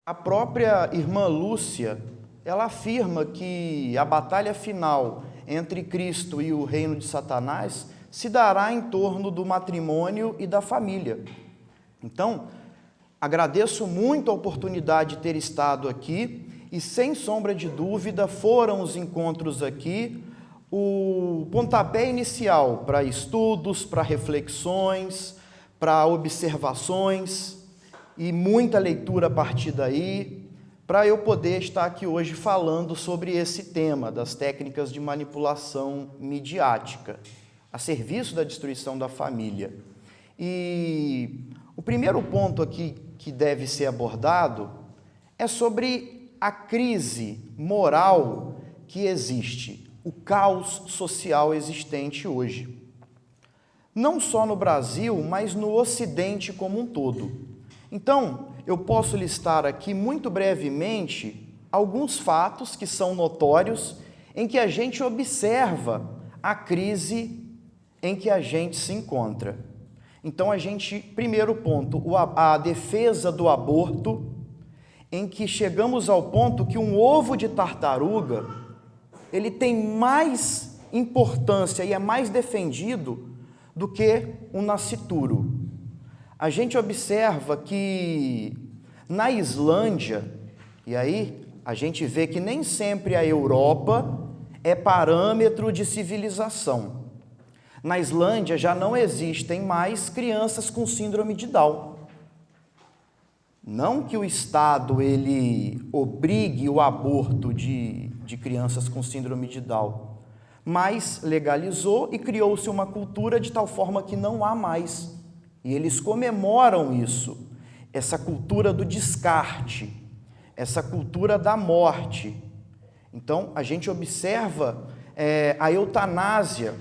A própria irmã Lúcia, ela afirma que a batalha final entre Cristo e o reino de Satanás se dará em torno do matrimônio e da família. Então, agradeço muito a oportunidade de ter estado aqui e, sem sombra de dúvida, foram os encontros aqui o pontapé inicial para estudos, para reflexões, para observações e muita leitura a partir daí, para eu poder estar aqui hoje falando sobre esse tema das técnicas de manipulação midiática, a serviço da destruição da família. E o primeiro ponto aqui que deve ser abordado é sobre a crise moral que existe, o caos social existente hoje. Não só no Brasil, mas no Ocidente como um todo. Então, eu posso listar aqui muito brevemente alguns fatos que são notórios em que a gente observa a crise em que a gente se encontra. Então, primeiro ponto, a defesa do aborto, em que chegamos ao ponto que um ovo de tartaruga, ele tem mais importância e é mais defendido do que um nascituro. A gente observa que na Islândia, e aí a gente vê que nem sempre a Europa é parâmetro de civilização. Na Islândia já não existem mais crianças com síndrome de Down. Não que o Estado ele obrigue o aborto de crianças com síndrome de Down, mas legalizou e criou-se uma cultura de tal forma que não há mais. E eles comemoram isso, essa cultura do descarte, essa cultura da morte. Então, a gente observa a eutanásia,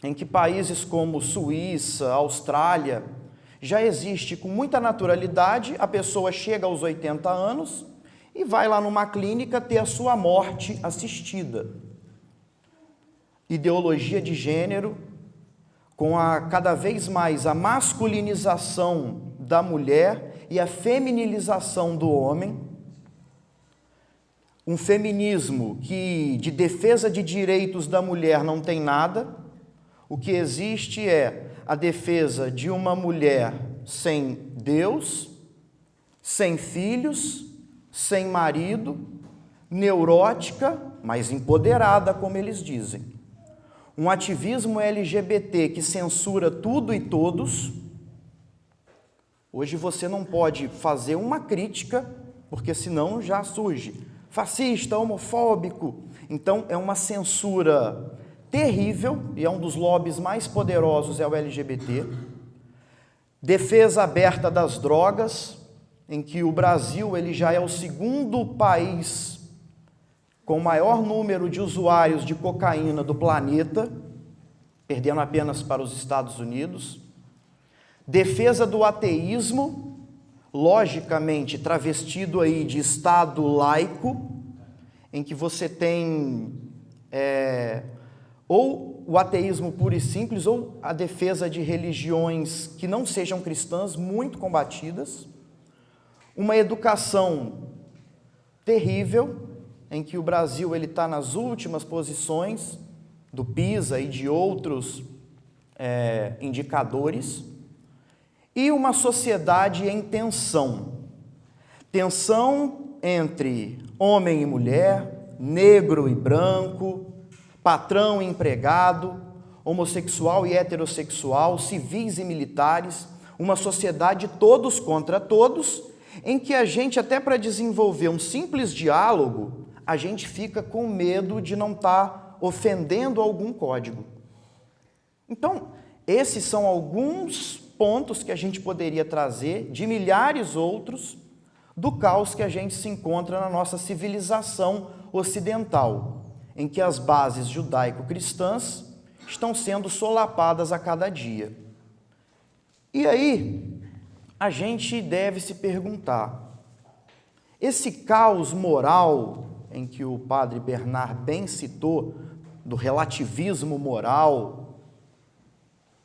em que países como Suíça, Austrália, já existe com muita naturalidade, a pessoa chega aos 80 anos e vai lá numa clínica ter a sua morte assistida. Ideologia de gênero, com cada vez mais a masculinização da mulher e a feminilização do homem, um feminismo que de defesa de direitos da mulher não tem nada, o que existe é a defesa de uma mulher sem Deus, sem filhos, sem marido, neurótica, mas empoderada, como eles dizem. Um ativismo LGBT que censura tudo e todos. Hoje você não pode fazer uma crítica, porque senão já surge fascista, homofóbico. Então é uma censura terrível, e é um dos lobbies mais poderosos é o LGBT. Defesa aberta das drogas, em que o Brasil ele já é o segundo país com o maior número de usuários de cocaína do planeta, perdendo apenas para os Estados Unidos. Defesa do ateísmo, logicamente travestido aí de Estado laico, em que você tem ou o ateísmo puro e simples, ou a defesa de religiões que não sejam cristãs, muito combatidas. Uma educação terrível, em que o Brasil está nas últimas posições do PISA e de outros indicadores, e uma sociedade em tensão. Tensão entre homem e mulher, negro e branco, patrão e empregado, homossexual e heterossexual, civis e militares, uma sociedade todos contra todos, em que a gente, até para desenvolver um simples diálogo, a gente fica com medo de não estar ofendendo algum código. Então, esses são alguns pontos que a gente poderia trazer, de milhares outros, do caos que a gente se encontra na nossa civilização ocidental, em que as bases judaico-cristãs estão sendo solapadas a cada dia. E aí, a gente deve se perguntar, esse caos moral em que o padre Bernard bem citou, do relativismo moral,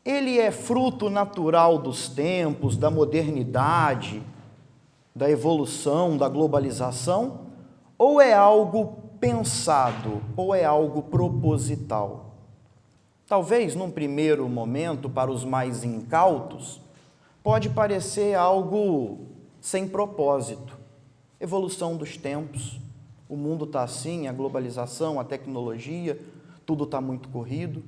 ele é fruto natural dos tempos, da modernidade, da evolução, da globalização, ou é algo pensado, ou é algo proposital? Talvez, num primeiro momento, para os mais incautos, pode parecer algo sem propósito. Evolução dos tempos, o mundo está assim, a globalização, a tecnologia, tudo está muito corrido.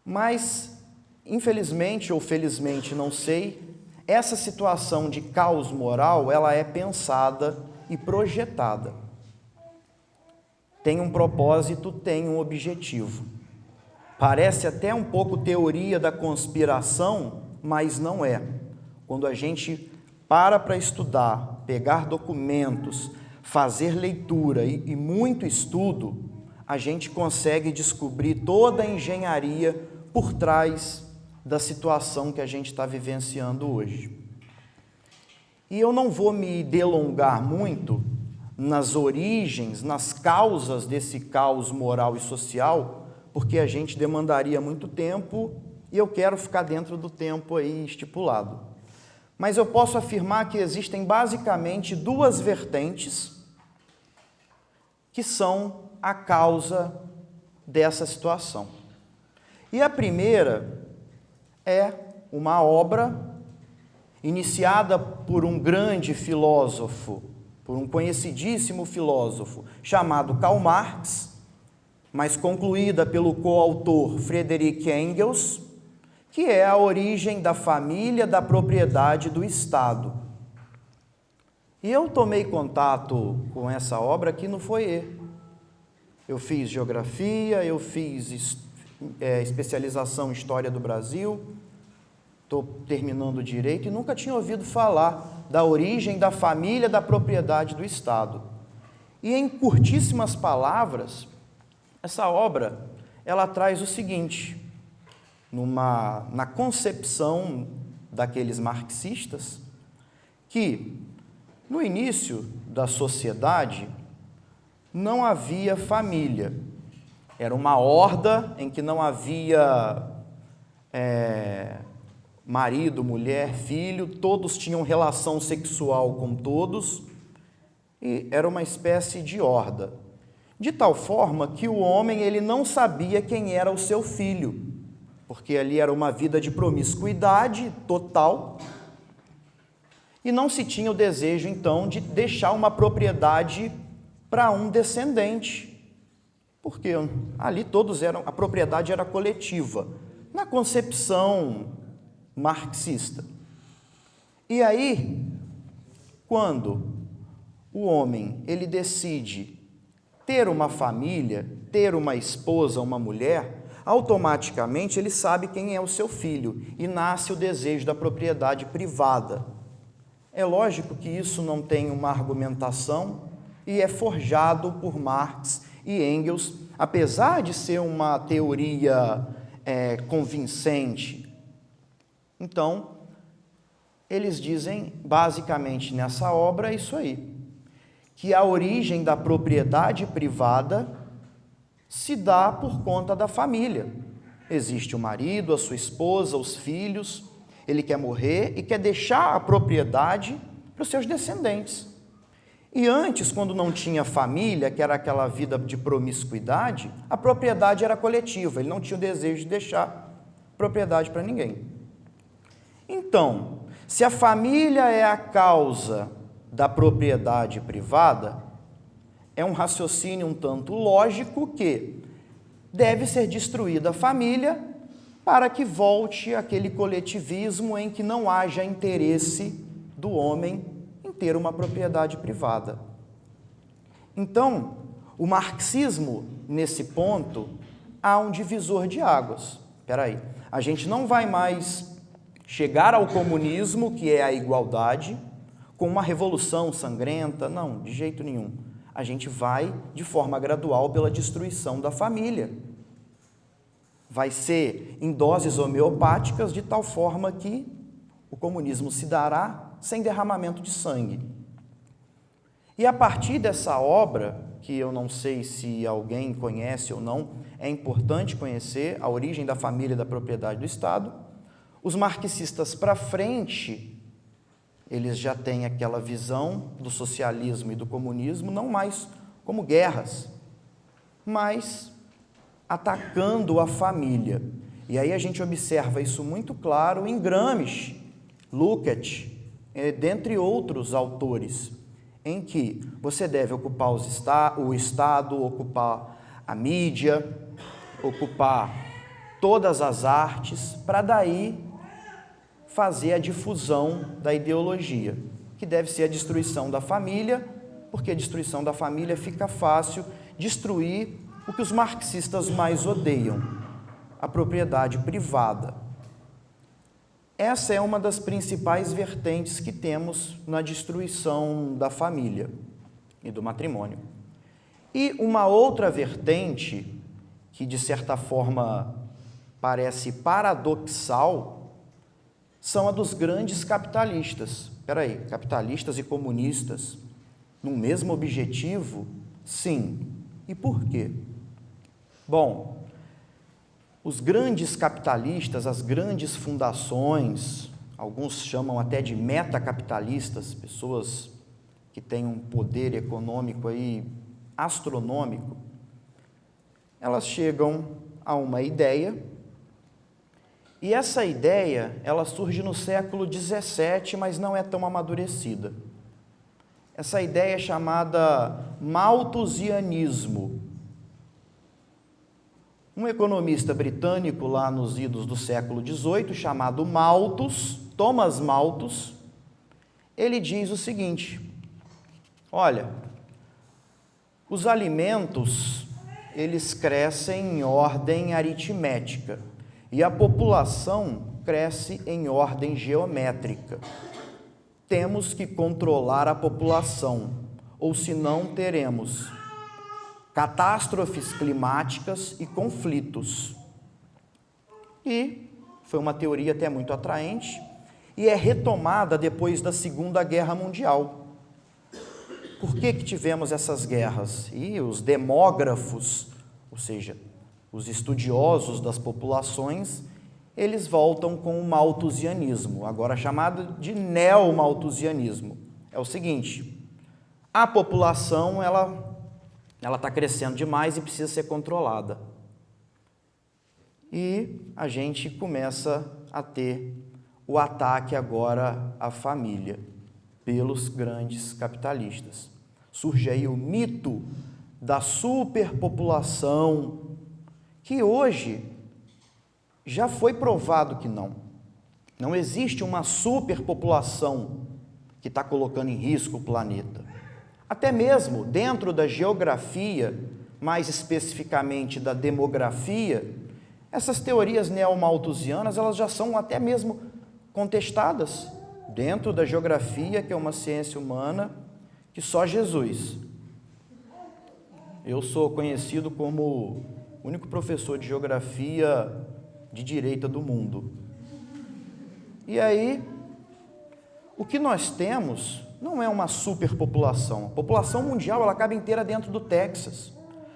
Mas, infelizmente ou felizmente, não sei, essa situação de caos moral, ela é pensada e projetada. Tem um propósito, tem um objetivo. Parece até um pouco teoria da conspiração, mas não é. Quando a gente para estudar, pegar documentos, fazer leitura e muito estudo, a gente consegue descobrir toda a engenharia por trás da situação que a gente está vivenciando hoje. E eu não vou me delongar muito nas origens, nas causas desse caos moral e social, porque a gente demandaria muito tempo e eu quero ficar dentro do tempo aí estipulado. Mas eu posso afirmar que existem basicamente duas vertentes que são a causa dessa situação. E a primeira é uma obra iniciada por um grande filósofo, por um conhecidíssimo filósofo chamado Karl Marx, mas concluída pelo coautor Friedrich Engels, que é a origem da família, da propriedade, do Estado. E eu tomei contato com essa obra que não foi eu. Eu fiz geografia, eu fiz especialização em História do Brasil, estou terminando Direito e nunca tinha ouvido falar da origem da família, da propriedade do Estado. E em curtíssimas palavras, essa obra, ela traz o seguinte, na concepção daqueles marxistas, que no início da sociedade não havia família, era uma horda em que não havia marido, mulher, filho, todos tinham relação sexual com todos, e era uma espécie de horda. De tal forma que o homem ele não sabia quem era o seu filho, porque ali era uma vida de promiscuidade total, e não se tinha o desejo, então, de deixar uma propriedade para um descendente, porque ali a propriedade era coletiva, na concepção marxista. E aí, quando o homem ele decide ter uma família, ter uma esposa, uma mulher, automaticamente ele sabe quem é o seu filho e nasce o desejo da propriedade privada. É lógico que isso não tem uma argumentação e é forjado por Marx e Engels, apesar de ser uma teoria convincente. Então, eles dizem basicamente nessa obra isso aí, que a origem da propriedade privada se dá por conta da família. Existe o marido, a sua esposa, os filhos, ele quer morrer e quer deixar a propriedade para os seus descendentes. E antes, quando não tinha família, que era aquela vida de promiscuidade, a propriedade era coletiva, ele não tinha o desejo de deixar propriedade para ninguém. Então, se a família é a causa da propriedade privada, é um raciocínio um tanto lógico que deve ser destruída a família para que volte aquele coletivismo em que não haja interesse do homem em ter uma propriedade privada. Então, o marxismo, nesse ponto, há um divisor de águas. Espera aí, a gente não vai mais chegar ao comunismo, que é a igualdade, com uma revolução sangrenta, não, de jeito nenhum. A gente vai, de forma gradual, pela destruição da família. Vai ser em doses homeopáticas, de tal forma que o comunismo se dará sem derramamento de sangue. E a partir dessa obra, que eu não sei se alguém conhece ou não, é importante conhecer a origem da família e da propriedade do Estado, os marxistas para frente Eles já têm aquela visão do socialismo e do comunismo não mais como guerras, mas atacando a família. E aí a gente observa isso muito claro em Gramsci, Lukács, dentre outros autores, em que você deve ocupar o Estado, ocupar a mídia, ocupar todas as artes, para daí fazer a difusão da ideologia, que deve ser a destruição da família, porque a destruição da família fica fácil destruir o que os marxistas mais odeiam, a propriedade privada. Essa é uma das principais vertentes que temos na destruição da família e do matrimônio. E uma outra vertente, que de certa forma parece paradoxal, são a dos grandes capitalistas. Capitalistas e comunistas, no mesmo objetivo? Sim. E por quê? Bom, os grandes capitalistas, as grandes fundações, alguns chamam até de metacapitalistas, pessoas que têm um poder econômico aí astronômico, elas chegam a uma ideia, e essa ideia, ela surge no século XVII, mas não é tão amadurecida. Essa ideia é chamada malthusianismo. Um economista britânico lá nos idos do século XVIII, chamado Malthus, Thomas Malthus, ele diz o seguinte: olha, os alimentos, eles crescem em ordem aritmética e a população cresce em ordem geométrica. Temos que controlar a população, ou senão teremos catástrofes climáticas e conflitos. E foi uma teoria até muito atraente, e é retomada depois da Segunda Guerra Mundial. Por que tivemos essas guerras? E os demógrafos, ou seja, os estudiosos das populações, eles voltam com o malthusianismo, agora chamado de neomalthusianismo. É o seguinte: a população, ela está crescendo demais e precisa ser controlada. E a gente começa a ter o ataque agora à família, pelos grandes capitalistas. Surge aí o mito da superpopulação, que hoje já foi provado que não existe uma superpopulação que está colocando em risco o planeta. Até mesmo dentro da geografia, mais especificamente da demografia, essas teorias neomalthusianas, elas já são até mesmo contestadas dentro da geografia, que é uma ciência humana que só Jesus. Eu sou conhecido como o único professor de geografia de direita do mundo. E aí, o que nós temos não é uma superpopulação. A população mundial, ela cabe inteira dentro do Texas.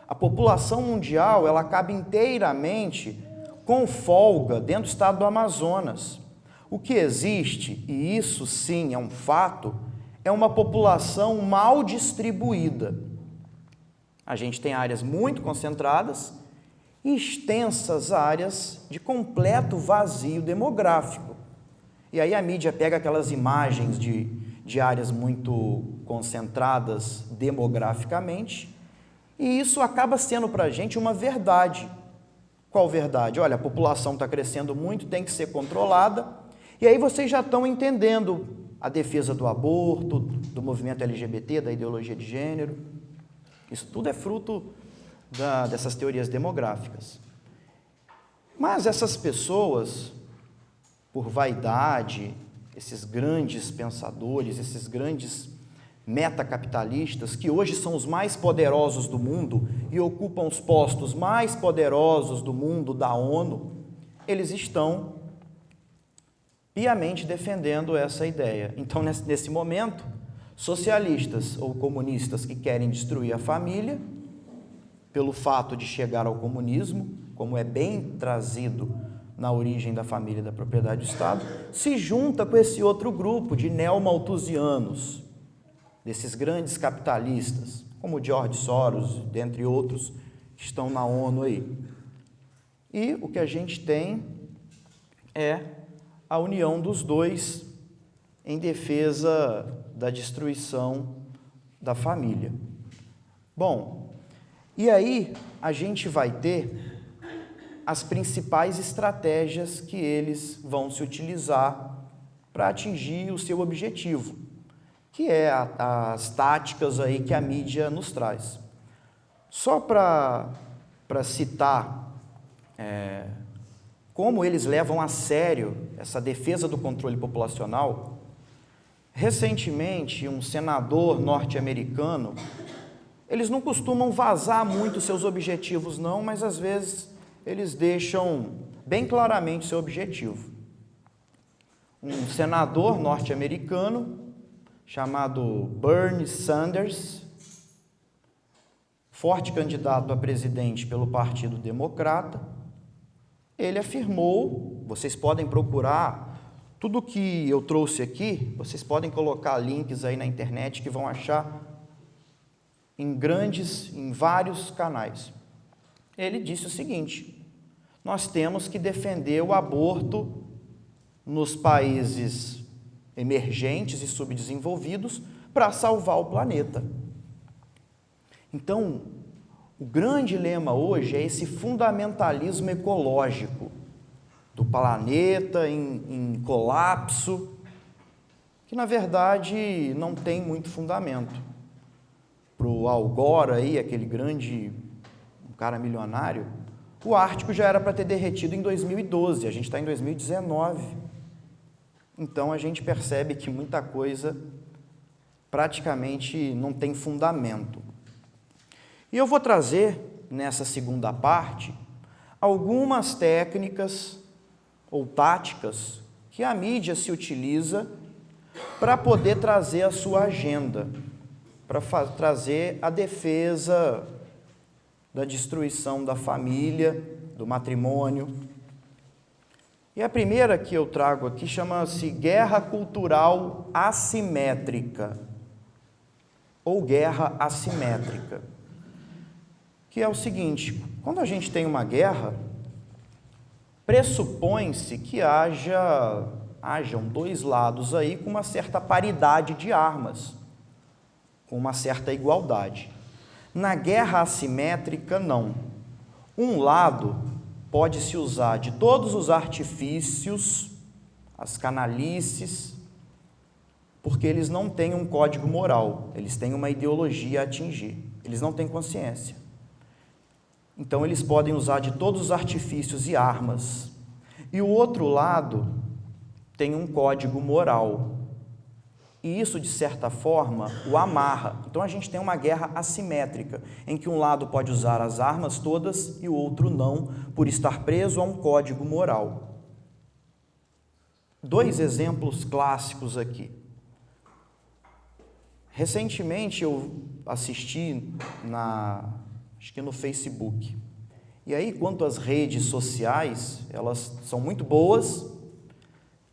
A população mundial, ela cabe inteiramente, com folga, dentro do estado do Amazonas. O que existe, e isso sim é um fato, é uma população mal distribuída. A gente tem áreas muito concentradas e extensas áreas de completo vazio demográfico. E aí a mídia pega aquelas imagens de áreas muito concentradas demograficamente, e isso acaba sendo para a gente uma verdade. Qual verdade? Olha, a população está crescendo muito, tem que ser controlada, e aí vocês já estão entendendo a defesa do aborto, do movimento LGBT, da ideologia de gênero. Isso tudo é fruto dessas teorias demográficas. Mas essas pessoas, por vaidade, esses grandes pensadores, esses grandes metacapitalistas, que hoje são os mais poderosos do mundo e ocupam os postos mais poderosos do mundo da ONU, eles estão piamente defendendo essa ideia. Então, nesse momento, socialistas ou comunistas que querem destruir a família, pelo fato de chegar ao comunismo, como é bem trazido na origem da família da propriedade do Estado, se junta com esse outro grupo de neomalthusianos, desses grandes capitalistas, como George Soros, dentre outros, que estão na ONU aí. E o que a gente tem é a união dos dois em defesa da destruição da família. Bom, e aí a gente vai ter as principais estratégias que eles vão se utilizar para atingir o seu objetivo, que é as táticas aí que a mídia nos traz. Só para citar como eles levam a sério essa defesa do controle populacional, recentemente um senador norte-americano, eles não costumam vazar muito seus objetivos não, mas às vezes eles deixam bem claramente seu objetivo. Um senador norte-americano chamado Bernie Sanders, forte candidato a presidente pelo Partido Democrata, ele afirmou, vocês podem procurar tudo que eu trouxe aqui, vocês podem colocar links aí na internet que vão achar em vários canais. Ele disse o seguinte: nós temos que defender o aborto nos países emergentes e subdesenvolvidos para salvar o planeta. Então, o grande lema hoje é esse fundamentalismo ecológico do planeta em colapso, que na verdade não tem muito fundamento. Para o Al Gore aí, aquele grande cara milionário, o Ártico já era para ter derretido em 2012, a gente está em 2019. Então a gente percebe que muita coisa praticamente não tem fundamento. E eu vou trazer, nessa segunda parte, algumas técnicas ou táticas que a mídia se utiliza para poder trazer a sua agenda, para trazer a defesa da destruição da família, do matrimônio. E a primeira que eu trago aqui chama-se guerra cultural assimétrica, ou guerra assimétrica, que é o seguinte: quando a gente tem uma guerra, pressupõe-se que hajam dois lados aí com uma certa paridade de armas, com uma certa igualdade. Na guerra assimétrica, não. Um lado pode se usar de todos os artifícios, as canalices, porque eles não têm um código moral, eles têm uma ideologia a atingir, eles não têm consciência. Então, eles podem usar de todos os artifícios e armas. E o outro lado tem um código moral. E isso, de certa forma, o amarra. Então, a gente tem uma guerra assimétrica, em que um lado pode usar as armas todas e o outro não, por estar preso a um código moral. Dois exemplos clássicos aqui. Recentemente, eu assisti acho que no Facebook. E aí, quanto às redes sociais, elas são muito boas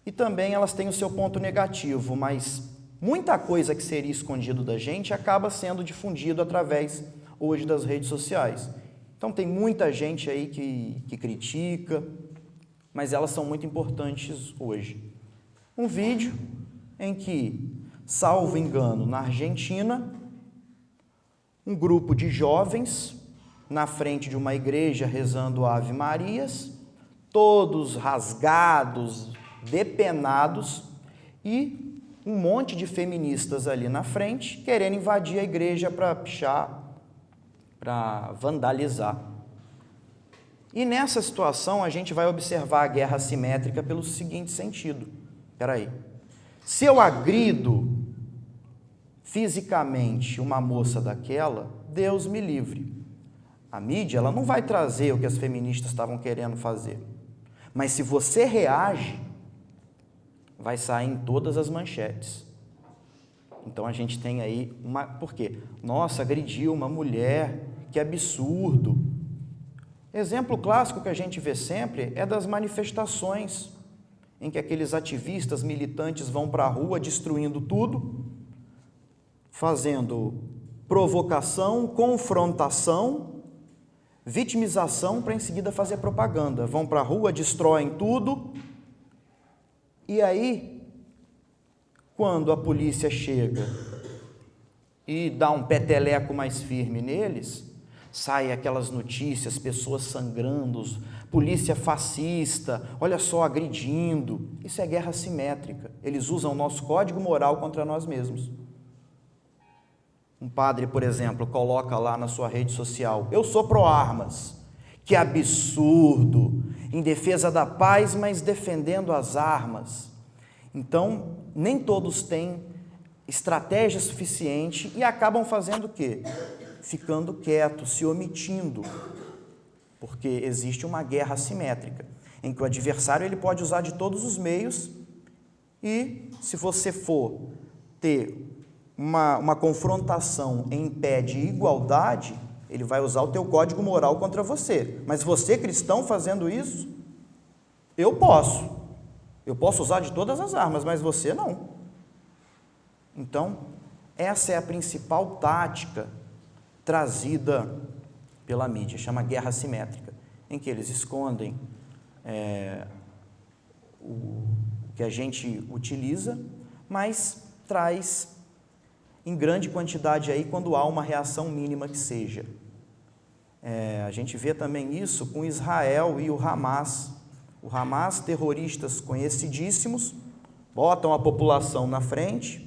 e também elas têm o seu ponto negativo, mas muita coisa que seria escondido da gente acaba sendo difundido através, hoje, das redes sociais. Então, tem muita gente aí que critica, mas elas são muito importantes hoje. Um vídeo em que, salvo engano, na Argentina, um grupo de jovens na frente de uma igreja rezando Ave Marias, todos rasgados, depenados, e um monte de feministas ali na frente querendo invadir a igreja para pichar, para vandalizar. E nessa situação a gente vai observar a guerra assimétrica pelo seguinte sentido: espera aí, se eu agrido fisicamente uma moça daquela, Deus me livre. A mídia, ela não vai trazer o que as feministas estavam querendo fazer. Mas se você reage, vai sair em todas as manchetes. Então a gente tem aí por quê? Nossa, agrediu uma mulher, que absurdo. Exemplo clássico que a gente vê sempre é das manifestações, em que aqueles ativistas militantes vão para a rua destruindo tudo, fazendo provocação, confrontação, vitimização para em seguida fazer propaganda. Vão para a rua, destroem tudo, e aí, quando a polícia chega e dá um peteleco mais firme neles, saem aquelas notícias, pessoas sangrando, polícia fascista, olha só, agredindo. Isso é guerra assimétrica. Eles usam o nosso código moral contra nós mesmos. Um padre, por exemplo, coloca lá na sua rede social: eu sou pró-armas. Que absurdo! Em defesa da paz, mas defendendo as armas. Então, nem todos têm estratégia suficiente e acabam fazendo o quê? Ficando quietos, se omitindo, porque existe uma guerra assimétrica, em que o adversário ele pode usar de todos os meios e, se você for ter uma confrontação em pé de igualdade, ele vai usar o teu código moral contra você. Mas você, cristão, fazendo isso, eu posso usar de todas as armas, mas você não. Então, essa é a principal tática trazida pela mídia, chama guerra assimétrica, em que eles escondem o que a gente utiliza, mas traz em grande quantidade aí quando há uma reação mínima que seja. A gente vê também isso com Israel e o Hamas. O Hamas, terroristas conhecidíssimos, botam a população na frente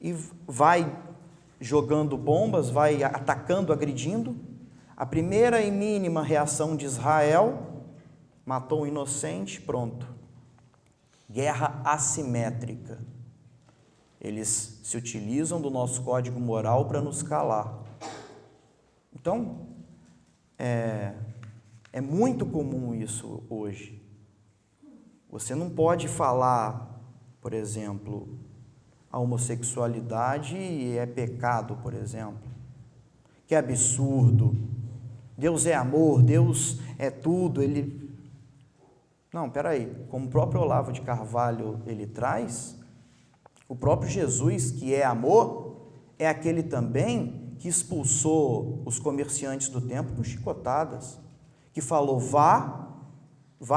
e vai jogando bombas, vai atacando, agredindo. A primeira e mínima reação de Israel, matou um inocente, pronto. Guerra assimétrica. Eles se utilizam do nosso código moral para nos calar. Então, é muito comum isso hoje. Você não pode falar, por exemplo, a homossexualidade é pecado, por exemplo. Que absurdo. Deus é amor, Deus é tudo. Não, peraí. Como o próprio Olavo de Carvalho ele traz, o próprio Jesus, que é amor, é aquele também que expulsou os comerciantes do templo com chicotadas, que falou: vá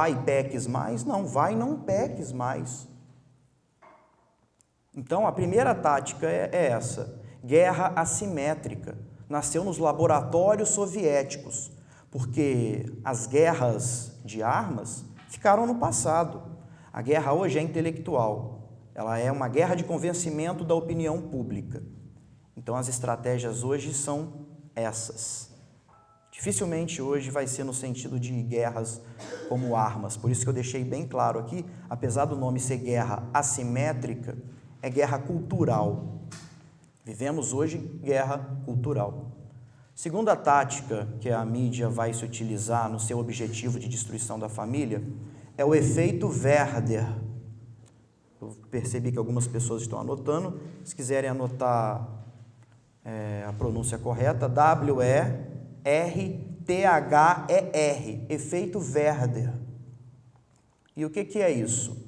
e peques mais. Não, vai e não peques mais. Então, a primeira tática é essa, guerra assimétrica. Nasceu nos laboratórios soviéticos, porque as guerras de armas ficaram no passado. A guerra hoje é intelectual, ela é uma guerra de convencimento da opinião pública. Então, as estratégias hoje são essas. Dificilmente hoje vai ser no sentido de guerras como armas, por isso que eu deixei bem claro aqui, apesar do nome ser guerra assimétrica, é guerra cultural. Vivemos hoje guerra cultural. Segunda tática que a mídia vai se utilizar no seu objetivo de destruição da família é o efeito Werder. Eu percebi que algumas pessoas estão anotando. Se quiserem anotar a pronúncia correta, W-E-R-T-H-E-R, efeito Werder. E o que é isso?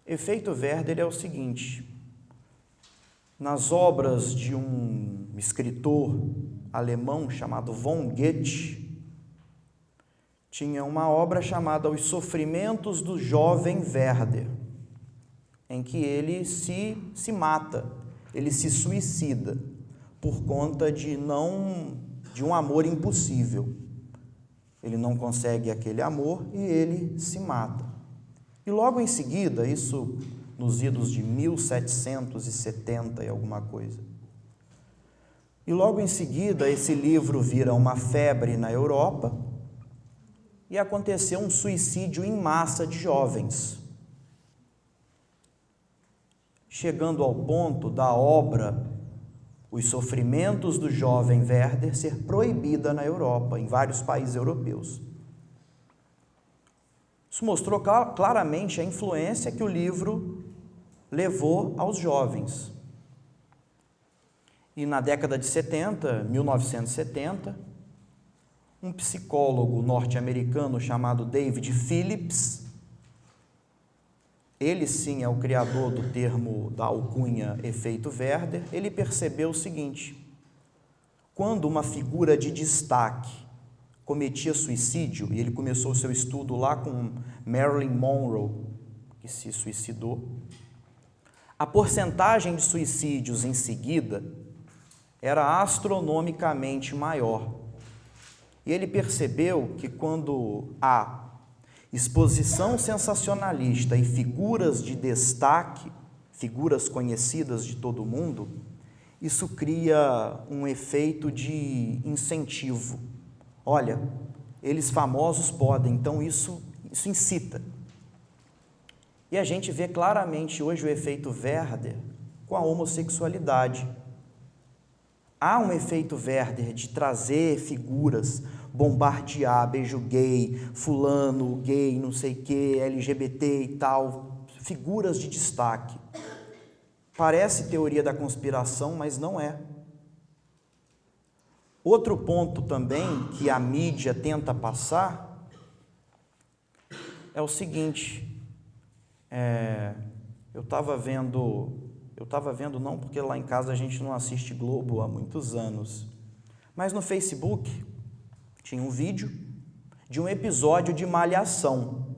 Efeito Werder é o seguinte: nas obras de um escritor alemão chamado von Goethe, tinha uma obra chamada Os Sofrimentos do Jovem Werder, em que ele se mata, ele se suicida por conta de um amor impossível. Ele não consegue aquele amor e ele se mata. E logo em seguida, isso nos idos de 1770 e alguma coisa, e logo em seguida esse livro vira uma febre na Europa e aconteceu um suicídio em massa de jovens, chegando ao ponto da obra Os Sofrimentos do Jovem Werder ser proibida na Europa, em vários países europeus. Isso mostrou claramente a influência que o livro levou aos jovens. E na década de 70, 1970, um psicólogo norte-americano chamado David Phillips, ele sim é o criador do termo da alcunha efeito Werther, ele percebeu o seguinte: quando uma figura de destaque cometia suicídio, e ele começou o seu estudo lá com Marilyn Monroe, que se suicidou, a porcentagem de suicídios em seguida era astronomicamente maior. E ele percebeu que quando há exposição sensacionalista e figuras de destaque, figuras conhecidas de todo mundo, isso cria um efeito de incentivo. Olha, eles famosos podem, então isso incita. E a gente vê claramente hoje o efeito Werther com a homossexualidade. Há um efeito Werther de trazer figuras, bombardear, beijo gay, fulano, gay, não sei o que, LGBT e tal, figuras de destaque. Parece teoria da conspiração, mas não é. Outro ponto também que a mídia tenta passar é o seguinte, eu estava vendo não, porque lá em casa a gente não assiste Globo há muitos anos, mas no Facebook tinha um vídeo de um episódio de Malhação.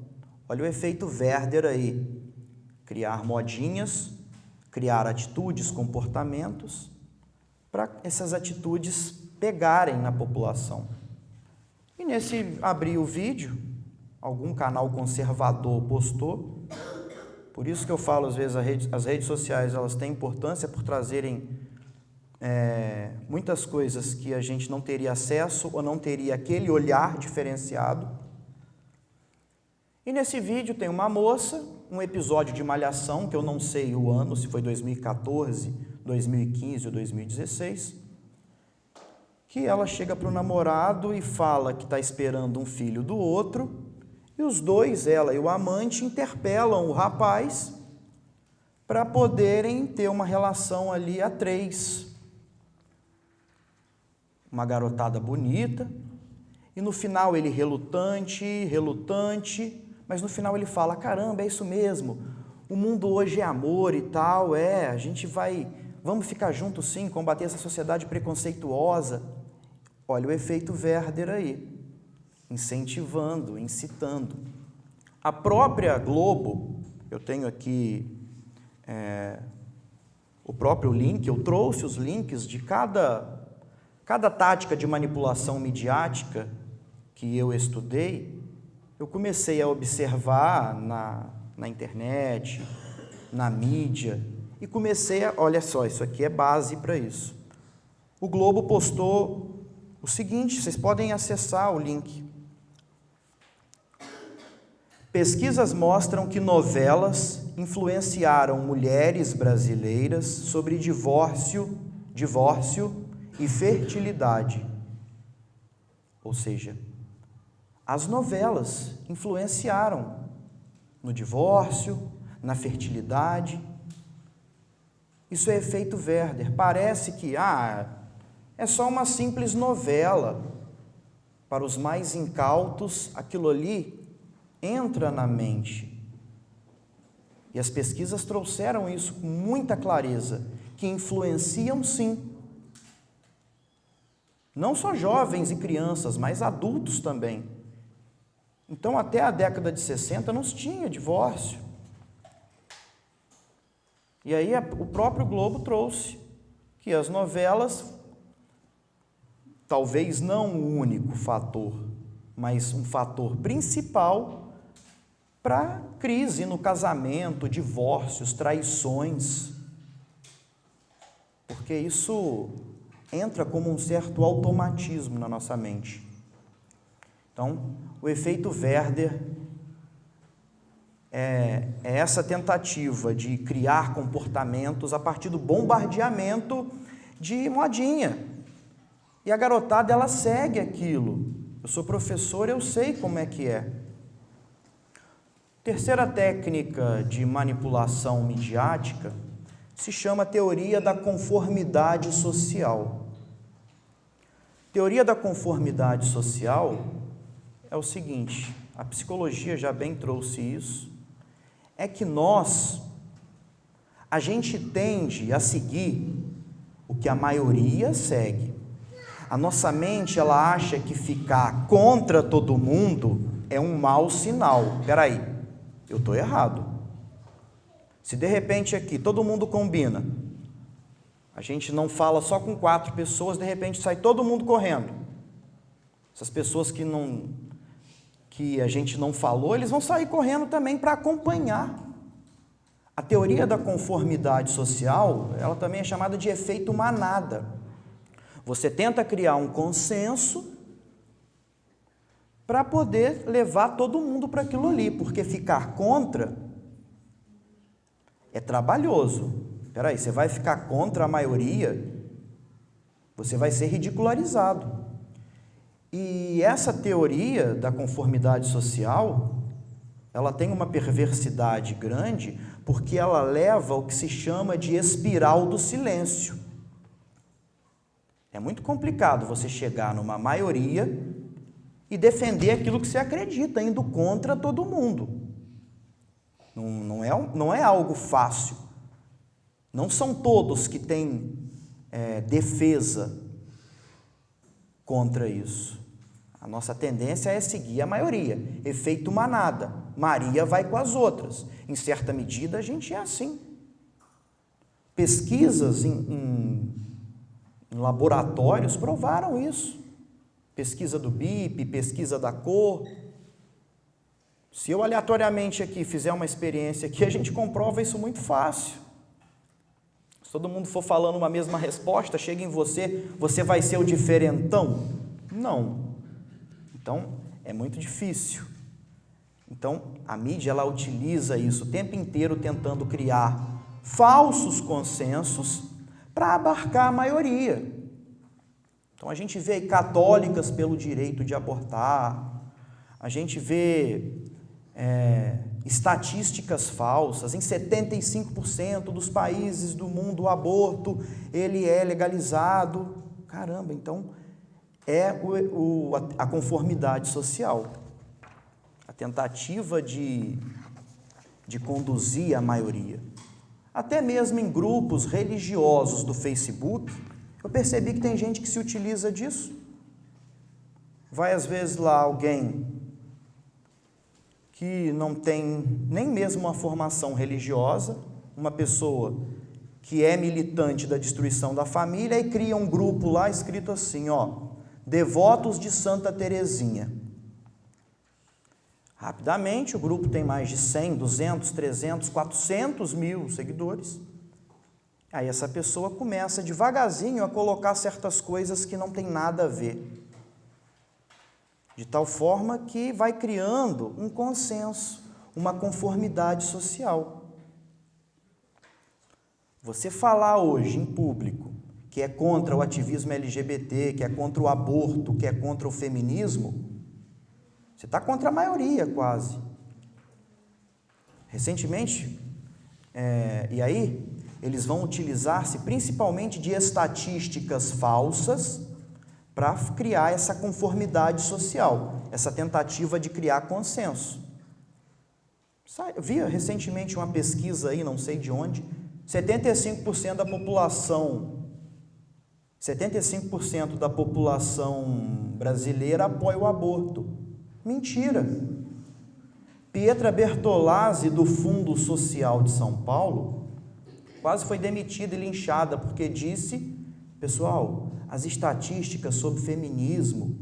Olha o efeito Werther aí, criar modinhas, criar atitudes, comportamentos, para essas atitudes pegarem na população. E nesse abrir o vídeo, algum canal conservador postou. Por isso que eu falo, às vezes, as redes sociais elas têm importância por trazerem muitas coisas que a gente não teria acesso ou não teria aquele olhar diferenciado. E nesse vídeo tem uma moça, um episódio de Malhação, que eu não sei o ano, se foi 2014, 2015 ou 2016, que ela chega para o namorado e fala que está esperando um filho do outro, e os dois, ela e o amante, interpelam o rapaz para poderem ter uma relação ali a três. Uma garotada bonita, e no final ele relutante, mas no final ele fala, caramba, é isso mesmo, o mundo hoje é amor e tal, vamos ficar juntos sim, combater essa sociedade preconceituosa. Olha o efeito Werther aí, incentivando, incitando. A própria Globo, eu tenho aqui o próprio link, eu trouxe os links de cada tática de manipulação midiática que eu estudei, eu comecei a observar na internet, na mídia, e comecei olha só, isso aqui é base para isso. O Globo postou o seguinte, vocês podem acessar o link. Pesquisas mostram que novelas influenciaram mulheres brasileiras sobre divórcio e fertilidade. Ou seja, as novelas influenciaram no divórcio, na fertilidade. Isso é efeito Werther. Parece que é só uma simples novela. Para os mais incautos, aquilo ali entra na mente. E as pesquisas trouxeram isso com muita clareza, que influenciam sim. Não só jovens e crianças, mas adultos também. Então, até a década de 60 não se tinha divórcio. E aí o próprio Globo trouxe que as novelas, talvez não o único fator, mas um fator principal para crise no casamento, divórcios, traições. Porque isso entra como um certo automatismo na nossa mente. Então, o efeito Werther é essa tentativa de criar comportamentos a partir do bombardeamento de modinha. E a garotada, ela segue aquilo. Eu sou professor, eu sei como é que é. Terceira técnica de manipulação midiática se chama teoria da conformidade social. Teoria da conformidade social é o seguinte, a psicologia já bem trouxe isso, é que a gente tende a seguir o que a maioria segue. A nossa mente, ela acha que ficar contra todo mundo é um mau sinal. Espera aí, eu estou errado. Se de repente aqui todo mundo combina, a gente não fala só com 4 pessoas, de repente sai todo mundo correndo. Essas pessoas que a gente não falou, eles vão sair correndo também para acompanhar. A teoria da conformidade social, ela também é chamada de efeito manada. Você tenta criar um consenso para poder levar todo mundo para aquilo ali, porque ficar contra é trabalhoso. Espera aí, você vai ficar contra a maioria, você vai ser ridicularizado. E essa teoria da conformidade social, ela tem uma perversidade grande, porque ela leva ao que se chama de espiral do silêncio. É muito complicado você chegar numa maioria e defender aquilo que você acredita, indo contra todo mundo. Não é algo fácil. Não são todos que têm defesa contra isso. A nossa tendência é seguir a maioria, efeito manada. Maria vai com as outras. Em certa medida, a gente é assim. Pesquisas em laboratórios provaram isso. Pesquisa do BIP, pesquisa da cor. Se eu aleatoriamente aqui fizer uma experiência aqui, a gente comprova isso muito fácil. Se todo mundo for falando uma mesma resposta, chega em você, você vai ser o diferentão? Não. Então, é muito difícil. Então, a mídia, ela utiliza isso o tempo inteiro tentando criar falsos consensos para abarcar a maioria. Então, a gente vê católicas pelo direito de abortar, a gente vê estatísticas falsas. Em 75% dos países do mundo, o aborto ele é legalizado. Caramba, então é a conformidade social, a tentativa de conduzir a maioria. Até mesmo em grupos religiosos do Facebook, eu percebi que tem gente que se utiliza disso. Vai às vezes lá alguém que não tem nem mesmo uma formação religiosa, uma pessoa que é militante da destruição da família e cria um grupo lá escrito assim, Devotos de Santa Teresinha. Rapidamente o grupo tem mais de 100, 200, 300, 400 mil seguidores. Aí essa pessoa começa devagarzinho a colocar certas coisas que não tem nada a ver. De tal forma que vai criando um consenso, uma conformidade social. Você falar hoje em público que é contra o ativismo LGBT, que é contra o aborto, que é contra o feminismo, você está contra a maioria quase. Recentemente, e aí eles vão utilizar-se principalmente de estatísticas falsas para criar essa conformidade social, essa tentativa de criar consenso. Eu vi recentemente uma pesquisa aí, não sei de onde, 75% da população brasileira apoia o aborto. Mentira! Pietra Bertolazzi, do Fundo Social de São Paulo, quase foi demitida e linchada porque disse, pessoal, as estatísticas sobre feminismo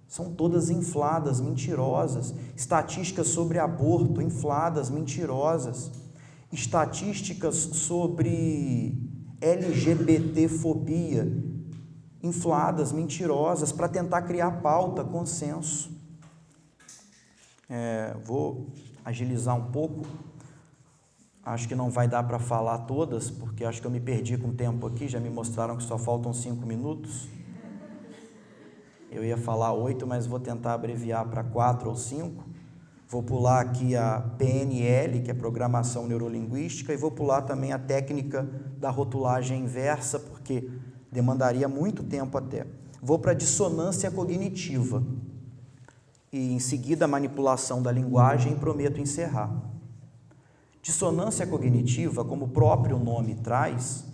são todas infladas, mentirosas. Estatísticas sobre aborto, infladas, mentirosas. Estatísticas sobre LGBTfobia, infladas, mentirosas, para tentar criar pauta, consenso. Vou agilizar um pouco. Acho que não vai dar para falar todas, porque acho que eu me perdi com o tempo aqui, já me mostraram que só faltam 5 minutos. Eu ia falar 8, mas vou tentar abreviar para 4 ou 5. Vou pular aqui a PNL, que é Programação Neurolinguística, e vou pular também a técnica da rotulagem inversa, porque demandaria muito tempo até. vou para a dissonância cognitiva e, em seguida, a manipulação da linguagem e prometo encerrar. Dissonância cognitiva, como o próprio nome traz,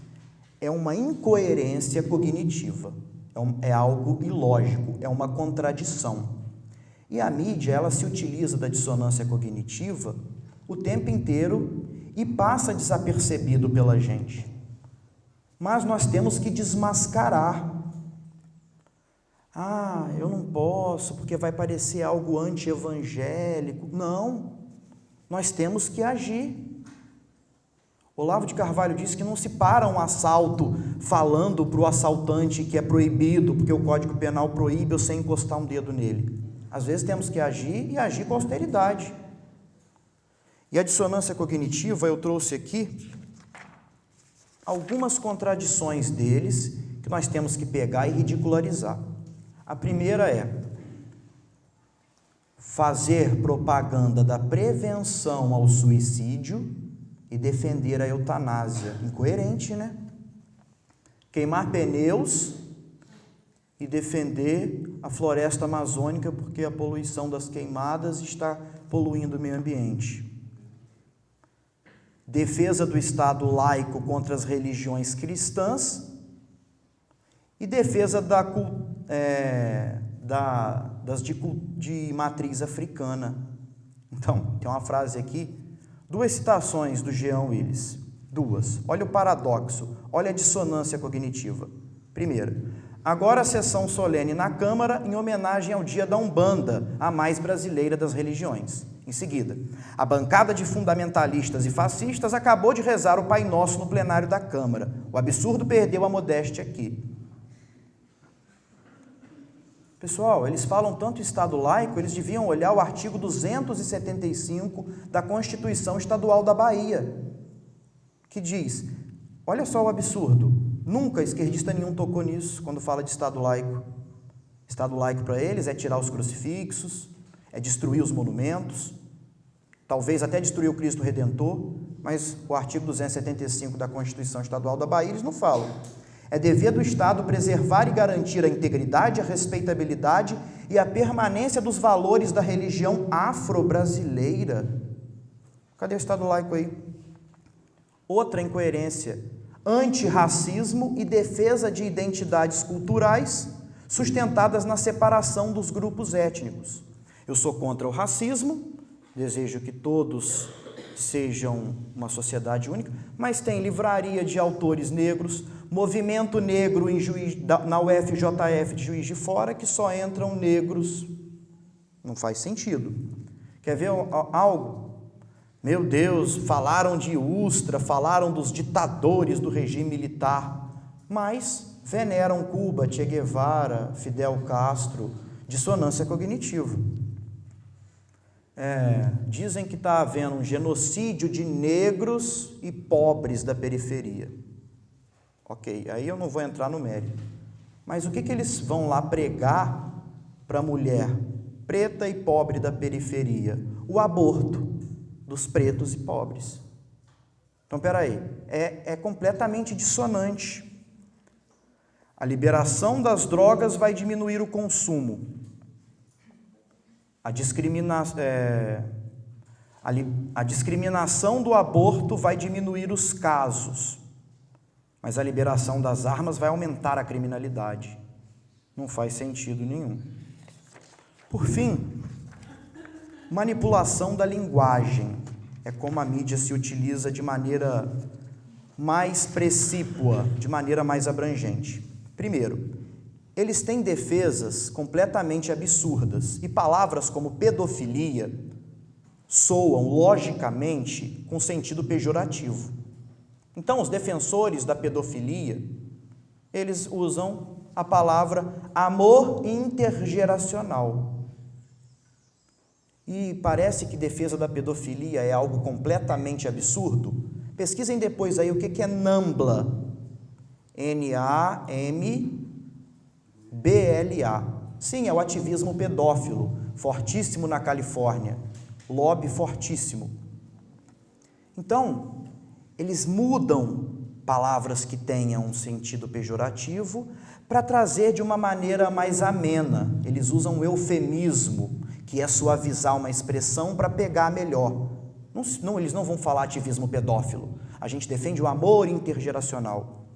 é uma incoerência cognitiva, é algo ilógico, é uma contradição. E a mídia, ela se utiliza da dissonância cognitiva o tempo inteiro e passa desapercebido pela gente. Mas nós temos que desmascarar. Ah, eu não posso porque vai parecer algo anti-evangélico. Não, nós temos que agir. Olavo de Carvalho disse que não se para um assalto falando para o assaltante que é proibido, porque o Código Penal proíbe eu sem encostar um dedo nele. Às vezes temos que agir e agir com austeridade. E a dissonância cognitiva, eu trouxe aqui algumas contradições deles que nós temos que pegar e ridicularizar. A primeira é fazer propaganda da prevenção ao suicídio e defender a eutanásia. Incoerente, né? Queimar pneus e defender a floresta amazônica porque a poluição das queimadas está poluindo o meio ambiente. Defesa do Estado laico contra as religiões cristãs e defesa de matriz africana. Então, tem uma frase aqui, 2 citações do Jean Willis, 2. Olha o paradoxo, olha a dissonância cognitiva. Primeiro, agora a sessão solene na Câmara em homenagem ao dia da Umbanda, a mais brasileira das religiões. Em seguida, a bancada de fundamentalistas e fascistas acabou de rezar o Pai Nosso no plenário da Câmara. O absurdo perdeu a modéstia aqui. Pessoal, eles falam tanto Estado laico, eles deviam olhar o artigo 275 da Constituição Estadual da Bahia, que diz, olha só o absurdo, nunca esquerdista nenhum tocou nisso quando fala de Estado laico. Estado laico para eles é tirar os crucifixos, é destruir os monumentos, talvez até destruir o Cristo Redentor, mas o artigo 275 da Constituição Estadual da Bahia eles não falam. É dever do Estado preservar e garantir a integridade, a respeitabilidade e a permanência dos valores da religião afro-brasileira. Cadê o Estado laico aí? Outra incoerência, antirracismo e defesa de identidades culturais sustentadas na separação dos grupos étnicos. Eu sou contra o racismo, desejo que todos sejam uma sociedade única, mas tem livraria de autores negros, movimento negro na UFJF de Juiz de Fora, que só entram negros. Não faz sentido. Quer ver algo? Meu Deus, falaram de Ustra, falaram dos ditadores do regime militar, mas veneram Cuba, Che Guevara, Fidel Castro, dissonância cognitiva. Dizem que está havendo um genocídio de negros e pobres da periferia. Ok, aí eu não vou entrar no mérito. Mas o que eles vão lá pregar para a mulher preta e pobre da periferia? O aborto dos pretos e pobres. Então, peraí, é completamente dissonante. A liberação das drogas vai diminuir o consumo. A discriminação do aborto vai diminuir os casos, mas a liberação das armas vai aumentar a criminalidade. Não faz sentido nenhum. Por fim, manipulação da linguagem. É como a mídia se utiliza de maneira mais precípua, de maneira mais abrangente. Primeiro, eles têm defesas completamente absurdas e palavras como pedofilia soam logicamente com sentido pejorativo. Então, os defensores da pedofilia, eles usam a palavra amor intergeracional. E parece que defesa da pedofilia é algo completamente absurdo. Pesquisem depois aí o que é NAMBLA. NAMBLA. Sim, é o ativismo pedófilo, fortíssimo na Califórnia, lobby fortíssimo. Então, eles mudam palavras que tenham um sentido pejorativo para trazer de uma maneira mais amena. Eles usam o eufemismo, que é suavizar uma expressão para pegar melhor. Não, eles não vão falar ativismo pedófilo. A gente defende o amor intergeracional.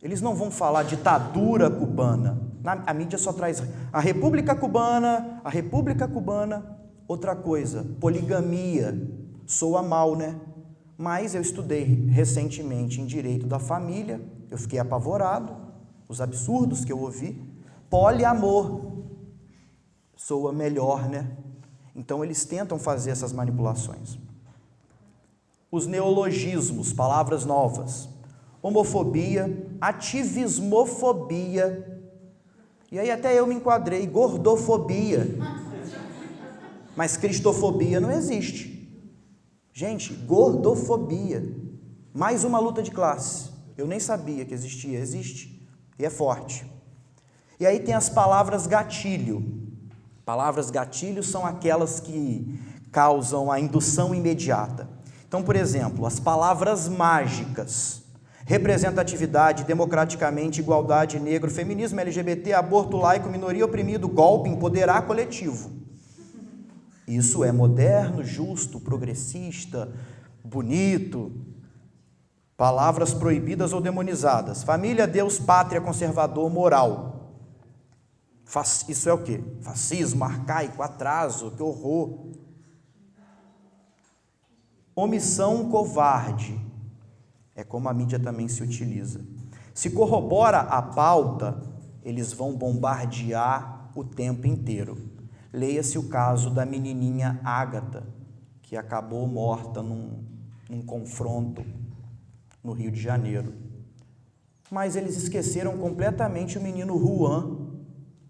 Eles não vão falar ditadura cubana. A mídia só traz a República Cubana, outra coisa, poligamia. Soa mal, né? Mas eu estudei recentemente em Direito da Família, eu fiquei apavorado, os absurdos que eu ouvi. Poliamor. Soa melhor, né? Então eles tentam fazer essas manipulações. Os neologismos, palavras novas. Homofobia, ativismofobia. E aí até eu me enquadrei, gordofobia. Mas cristofobia não existe. Gente, gordofobia. Mais uma luta de classe. Eu nem sabia que existia, existe. E é forte. E aí tem as palavras gatilho. Palavras gatilho são aquelas que causam a indução imediata. Então, por exemplo, as palavras mágicas. Representatividade, democraticamente, igualdade, negro, feminismo, LGBT, aborto, laico, minoria, oprimido, golpe, empoderar, coletivo. Isso é moderno, justo, progressista, bonito. Palavras proibidas ou demonizadas. Família, Deus, pátria, conservador, moral. Isso é o quê? Fascismo, arcaico, atraso, que horror. Omissão, covarde. É como a mídia também se utiliza. Se corrobora a pauta, eles vão bombardear o tempo inteiro. Leia-se o caso da menininha Ágata, que acabou morta num confronto no Rio de Janeiro. Mas eles esqueceram completamente o menino Juan.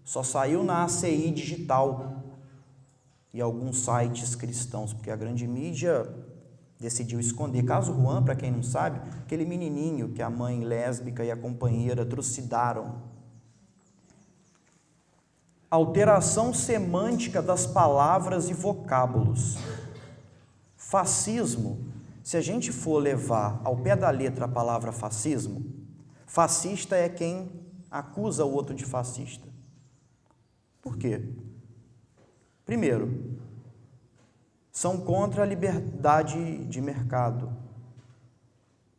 Só saiu na ACI digital e alguns sites cristãos, porque a grande mídia decidiu esconder. Caso Juan, para quem não sabe, aquele menininho que a mãe lésbica e a companheira trucidaram. Alteração semântica das palavras e vocábulos. Fascismo, se a gente for levar ao pé da letra a palavra fascismo, fascista é quem acusa o outro de fascista. Por quê? Primeiro, são contra a liberdade de mercado.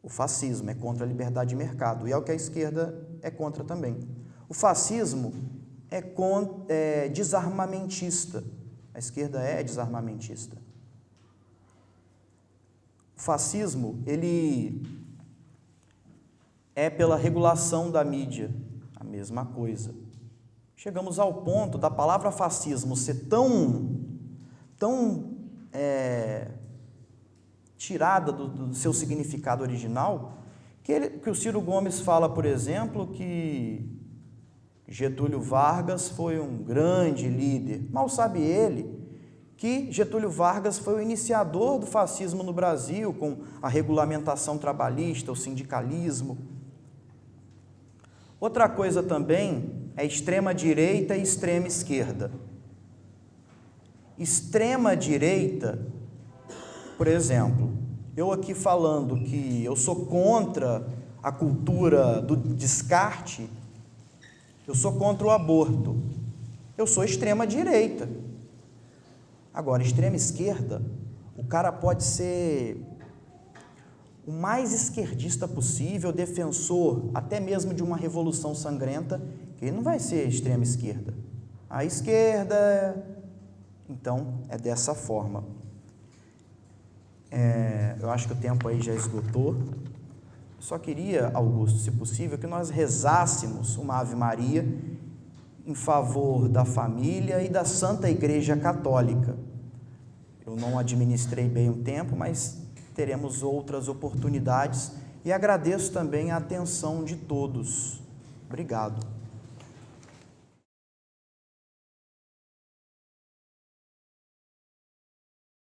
O fascismo é contra a liberdade de mercado, e é o que a esquerda é contra também. O fascismo é desarmamentista. A esquerda é desarmamentista. O fascismo, ele é pela regulação da mídia, a mesma coisa. Chegamos ao ponto da palavra fascismo ser tão tirada do seu significado original, que o Ciro Gomes fala, por exemplo, que Getúlio Vargas foi um grande líder. Mal sabe ele que Getúlio Vargas foi o iniciador do fascismo no Brasil, com a regulamentação trabalhista, o sindicalismo. Outra coisa também é extrema-direita e extrema-esquerda. Extrema-direita, por exemplo, eu aqui falando que eu sou contra a cultura do descarte, eu sou contra o aborto, eu sou extrema-direita. Agora, extrema-esquerda, o cara pode ser o mais esquerdista possível, defensor até mesmo de uma revolução sangrenta, que ele não vai ser extrema-esquerda. A esquerda, então, é dessa forma. Eu acho que o tempo aí já esgotou. Só queria, Augusto, se possível, que nós rezássemos uma Ave Maria em favor da família e da Santa Igreja Católica. Eu não administrei bem o tempo, mas teremos outras oportunidades e agradeço também a atenção de todos. Obrigado.